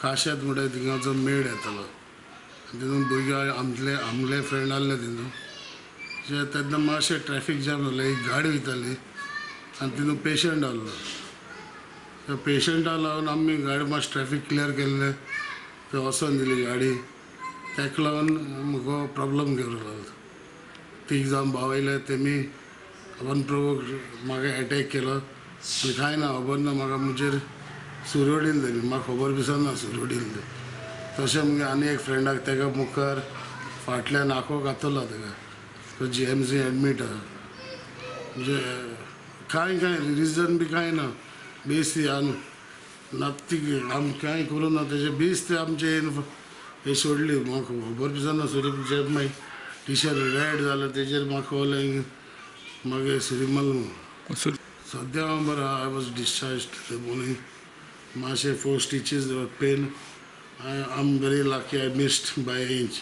काश्यात म्हणटा थिंगाचो मेळ येतालो तितून भुरगे आमले फ्रेंड आहले तितून जे तेन्ना मातशें ट्रॅफिक जाम जालें एक गाडी वयताली आनी तितून पेशंट आहलो त्या पेशंटाक लागून आमी गाडी मातशें ट्रॅफिक क्लियर केल्लें थंय वचोन दिली गाडी ताका लागून म्हाका प्रॉब्लम घेवंक लागलो तीग जावन भाव आयले तेमी अनप्रोवोक्ड म्हाका अटॅक केलो आनी कांय ना खबर ना म्हाका मुजेर सुरवडील तेमी म्हाका खबर दिसना सुरवडील ते तशें मुगे आनी एक फ्रेंडाक तेका मुखार फाटल्यान आंखो घातलो तेका तो GMC एडमीट आहा म्हणजे कांय रिजन बी कांय ना बेश्टी नथींग आमी कांय करूं ना तेजे बेश्टी आमचे हे सोडली म्हाका खबर दिसना सुरी मागीर टी-शर्ट रेड जालें तेजेर म्हाका कळलें मागीर सिरिमल सद्या हांव बरो I was discharged the morning मातशें 4 stitches pain I am very lucky I missed by inch